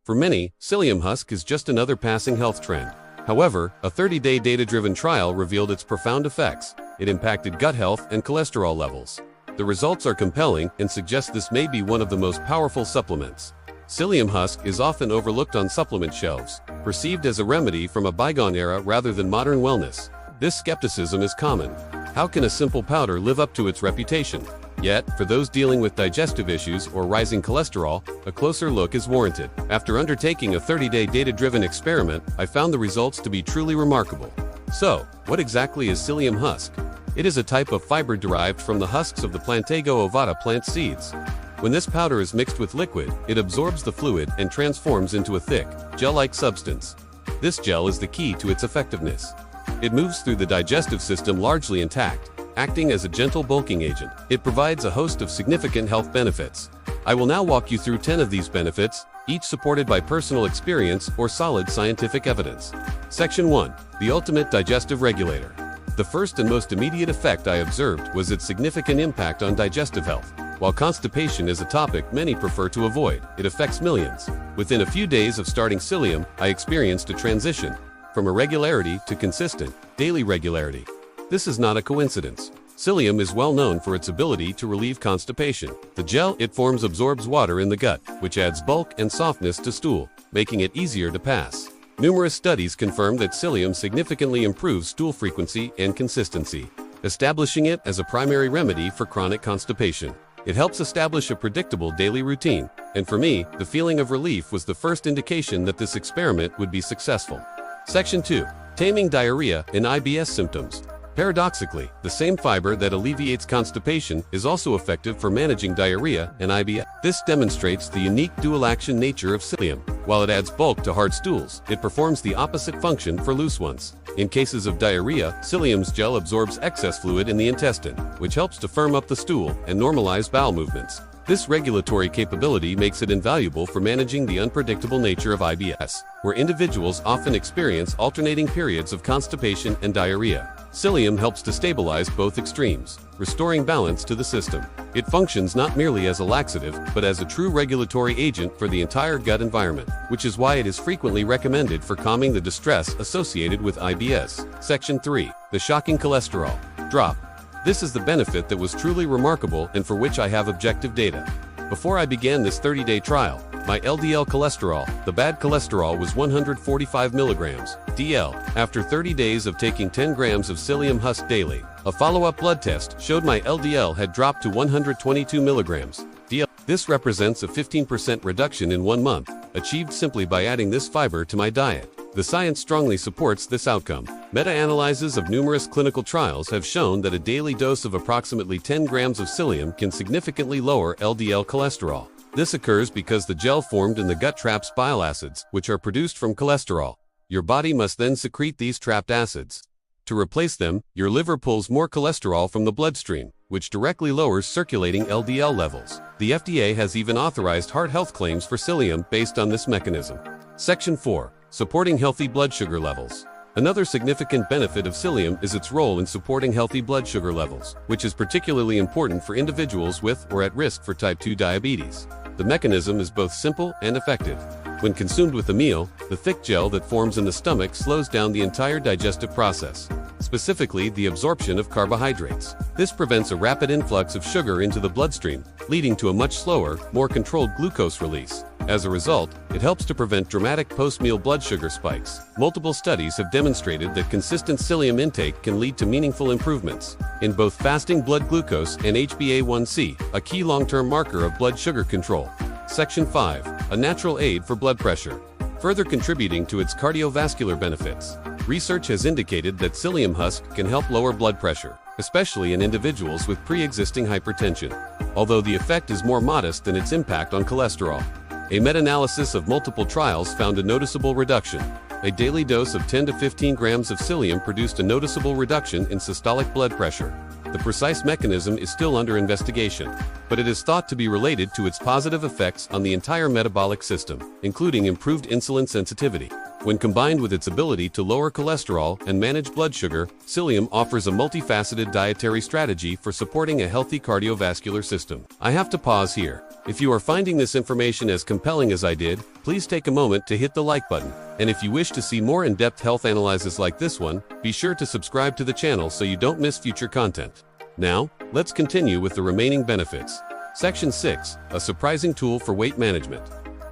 For many, psyllium husk is just another passing health trend. However, a 30-day data-driven trial revealed its profound effects. It impacted gut health and cholesterol levels. The results are compelling and suggest this may be one of the most powerful supplements. Psyllium husk is often overlooked on supplement shelves, perceived as a remedy from a bygone era rather than modern wellness. This skepticism is common. How can a simple powder live up to its reputation? Yet, for those dealing with digestive issues or rising cholesterol, a closer look is warranted. After undertaking a 30-day data-driven experiment, I found the results to be truly remarkable. So, what exactly is psyllium husk? It is a type of fiber derived from the husks of the Plantago ovata plant seeds. When this powder is mixed with liquid, it absorbs the fluid and transforms into a thick, gel-like substance. This gel is the key to its effectiveness. It moves through the digestive system largely intact, acting as a gentle bulking agent. It provides a host of significant health benefits. I will now walk you through 10 of these benefits, each supported by personal experience or solid scientific evidence. Section 1. The ultimate digestive regulator. The first and most immediate effect I observed was its significant impact on digestive health. While constipation is a topic many prefer to avoid, it affects millions. Within a few days of starting psyllium, I experienced a transition from irregularity to consistent, daily regularity. This is not a coincidence. Psyllium is well known for its ability to relieve constipation. The gel it forms absorbs water in the gut, which adds bulk and softness to stool, making it easier to pass. Numerous studies confirm that psyllium significantly improves stool frequency and consistency, establishing it as a primary remedy for chronic constipation. It helps establish a predictable daily routine, and for me, the feeling of relief was the first indication that this experiment would be successful. Section 2. Taming diarrhea and IBS symptoms. Paradoxically, the same fiber that alleviates constipation is also effective for managing diarrhea and IBS. This demonstrates the unique dual-action nature of psyllium. While it adds bulk to hard stools, it performs the opposite function for loose ones. In cases of diarrhea, psyllium's gel absorbs excess fluid in the intestine, which helps to firm up the stool and normalize bowel movements. This regulatory capability makes it invaluable for managing the unpredictable nature of IBS, where individuals often experience alternating periods of constipation and diarrhea. Psyllium helps to stabilize both extremes, restoring balance to the system. It functions not merely as a laxative, but as a true regulatory agent for the entire gut environment, which is why it is frequently recommended for calming the distress associated with IBS. Section 3. The shocking cholesterol drop. This is the benefit that was truly remarkable and for which I have objective data. Before I began this 30-day trial, my LDL cholesterol, the bad cholesterol, was 145 milligrams (DL). After 30 days of taking 10 grams of psyllium husk daily, a follow-up blood test showed my LDL had dropped to 122 milligrams (DL). This represents a 15% reduction in 1 month, achieved simply by adding this fiber to my diet. The science strongly supports this outcome. Meta-analyses of numerous clinical trials have shown that a daily dose of approximately 10 grams of psyllium can significantly lower LDL cholesterol. This occurs because the gel formed in the gut traps bile acids, which are produced from cholesterol. Your body must then secrete these trapped acids. To replace them, your liver pulls more cholesterol from the bloodstream, which directly lowers circulating LDL levels. The FDA has even authorized heart health claims for psyllium based on this mechanism. Section 4. Supporting healthy blood sugar levels. Another significant benefit of psyllium is its role in supporting healthy blood sugar levels, which is particularly important for individuals with or at risk for type 2 diabetes. The mechanism is both simple and effective. When consumed with a meal, the thick gel that forms in the stomach slows down the entire digestive process, specifically the absorption of carbohydrates. This prevents a rapid influx of sugar into the bloodstream, leading to a much slower, more controlled glucose release. As a result, it helps to prevent dramatic post-meal blood sugar spikes. Multiple studies have demonstrated that consistent psyllium intake can lead to meaningful improvements in both fasting blood glucose and HbA1c, a key long-term marker of blood sugar control. Section 5. A natural aid for blood pressure. Further contributing to its cardiovascular benefits, research has indicated that psyllium husk can help lower blood pressure, especially in individuals with pre-existing hypertension, although the effect is more modest than its impact on cholesterol. A meta-analysis of multiple trials found a noticeable reduction. A daily dose of 10 to 15 grams of psyllium produced a noticeable reduction in systolic blood pressure. The precise mechanism is still under investigation, but it is thought to be related to its positive effects on the entire metabolic system, including improved insulin sensitivity. When combined with its ability to lower cholesterol and manage blood sugar, Psyllium offers a multifaceted dietary strategy for supporting a healthy cardiovascular system. I have to pause here. If you are finding this information as compelling as I did, please take a moment to hit the like button. And if you wish to see more in-depth health analyses like this one, be sure to subscribe to the channel so you don't miss future content. Now, let's continue with the remaining benefits. Section 6, a surprising tool for weight management.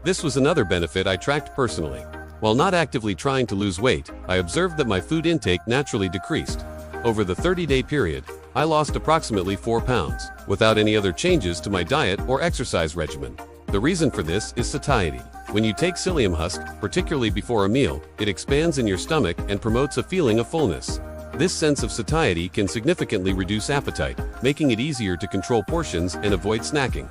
This was another benefit I tracked personally. While not actively trying to lose weight, I observed that my food intake naturally decreased. Over the 30-day period, I lost approximately 4 pounds, without any other changes to my diet or exercise regimen. The reason for this is satiety. When you take psyllium husk, particularly before a meal, it expands in your stomach and promotes a feeling of fullness. This sense of satiety can significantly reduce appetite, making it easier to control portions and avoid snacking.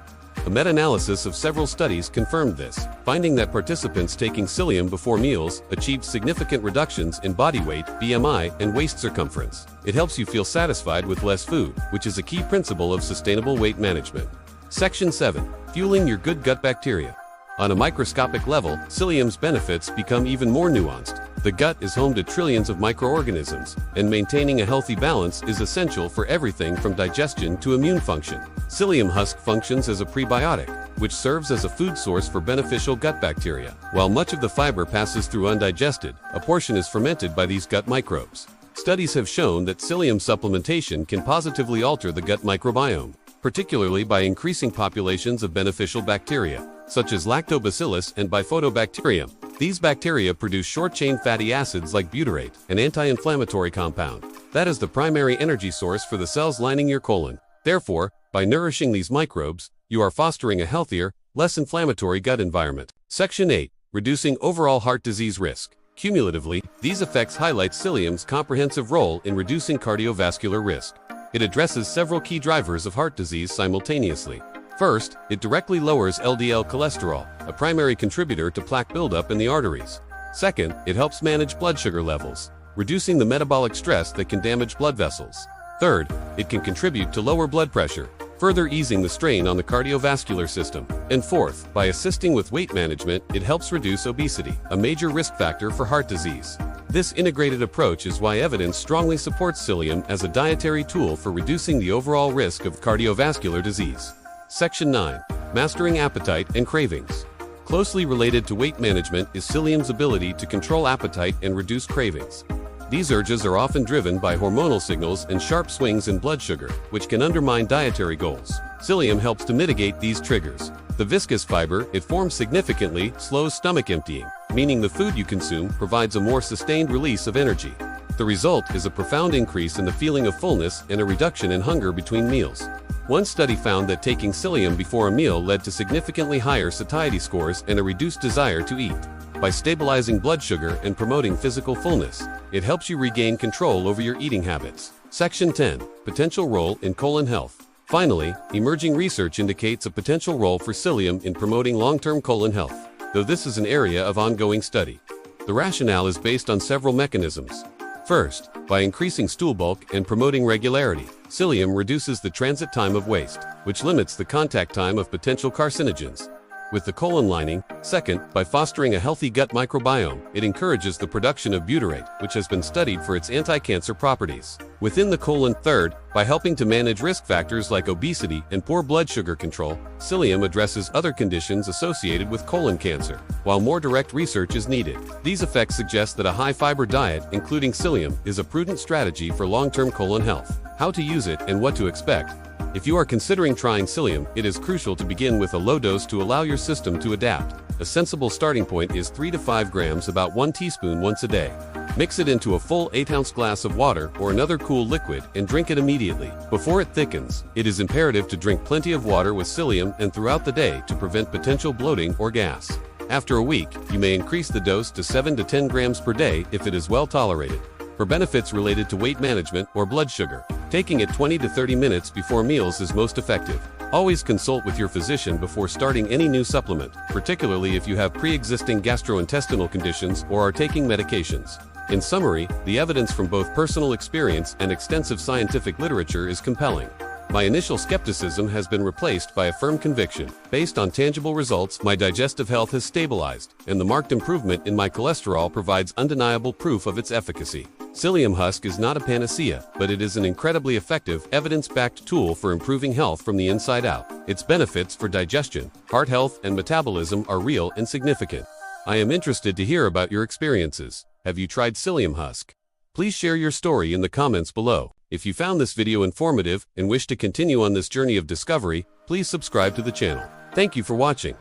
A meta-analysis of several studies confirmed this, finding that participants taking psyllium before meals achieved significant reductions in body weight, BMI, and waist circumference. It helps you feel satisfied with less food, which is a key principle of sustainable weight management. Section 7. Fueling your good gut bacteria. On a microscopic level, psyllium's benefits become even more nuanced. The gut is home to trillions of microorganisms, and maintaining a healthy balance is essential for everything from digestion to immune function. Psyllium husk functions as a prebiotic, which serves as a food source for beneficial gut bacteria. While much of the fiber passes through undigested, a portion is fermented by these gut microbes. Studies have shown that psyllium supplementation can positively alter the gut microbiome, particularly by increasing populations of beneficial bacteria, such as lactobacillus and bifidobacterium. These bacteria produce short-chain fatty acids like butyrate, an anti-inflammatory compound. That is the primary energy source for the cells lining your colon. Therefore, by nourishing these microbes, you are fostering a healthier, less inflammatory gut environment. Section 8. Reducing overall heart disease risk. Cumulatively, these effects highlight psyllium's comprehensive role in reducing cardiovascular risk. It addresses several key drivers of heart disease simultaneously. First, it directly lowers LDL cholesterol, a primary contributor to plaque buildup in the arteries. Second, it helps manage blood sugar levels, reducing the metabolic stress that can damage blood vessels. Third, it can contribute to lower blood pressure, further easing the strain on the cardiovascular system. And fourth, by assisting with weight management, it helps reduce obesity, a major risk factor for heart disease. This integrated approach is why evidence strongly supports psyllium as a dietary tool for reducing the overall risk of cardiovascular disease. Section 9. Mastering appetite and cravings. Closely related to weight management is psyllium's ability to control appetite and reduce cravings. These urges are often driven by hormonal signals and sharp swings in blood sugar, which can undermine dietary goals. Psyllium helps to mitigate these triggers. The viscous fiber it forms significantly slows stomach emptying, meaning the food you consume provides a more sustained release of energy. The result is a profound increase in the feeling of fullness and a reduction in hunger between meals. One study found that taking psyllium before a meal led to significantly higher satiety scores and a reduced desire to eat. By stabilizing blood sugar and promoting physical fullness, it helps you regain control over your eating habits. Section 10. Potential role in colon health. Finally, emerging research indicates a potential role for psyllium in promoting long-term colon health, though this is an area of ongoing study. The rationale is based on several mechanisms. First, by increasing stool bulk and promoting regularity, psyllium reduces the transit time of waste, which limits the contact time of potential carcinogens with the colon lining. Second, by fostering a healthy gut microbiome, it encourages the production of butyrate, which has been studied for its anti-cancer properties within the colon. Third, by helping to manage risk factors like obesity and poor blood sugar control, psyllium addresses other conditions associated with colon cancer. While more direct research is needed, these effects suggest that a high-fiber diet, including psyllium, is a prudent strategy for long-term colon health. How to use it and what to expect. If you are considering trying psyllium, it is crucial to begin with a low dose to allow your system to adapt. A sensible starting point is 3 to 5 grams, about 1 teaspoon once a day. Mix it into a full 8-ounce glass of water or another cool liquid and drink it immediately. Before it thickens, it is imperative to drink plenty of water with psyllium and throughout the day to prevent potential bloating or gas. After a week, you may increase the dose to 7 to 10 grams per day if it is well tolerated. For benefits related to weight management or blood sugar, taking it 20 to 30 minutes before meals is most effective. Always consult with your physician before starting any new supplement, particularly if you have pre-existing gastrointestinal conditions or are taking medications. In summary, the evidence from both personal experience and extensive scientific literature is compelling. My initial skepticism has been replaced by a firm conviction. Based on tangible results, my digestive health has stabilized, and the marked improvement in my cholesterol provides undeniable proof of its efficacy. Psyllium husk is not a panacea, but it is an incredibly effective, evidence-backed tool for improving health from the inside out. Its benefits for digestion, heart health, and metabolism are real and significant. I am interested to hear about your experiences. Have you tried Psyllium husk? Please share your story in the comments below. If you found this video informative and wish to continue on this journey of discovery, please subscribe to the channel. Thank you for watching.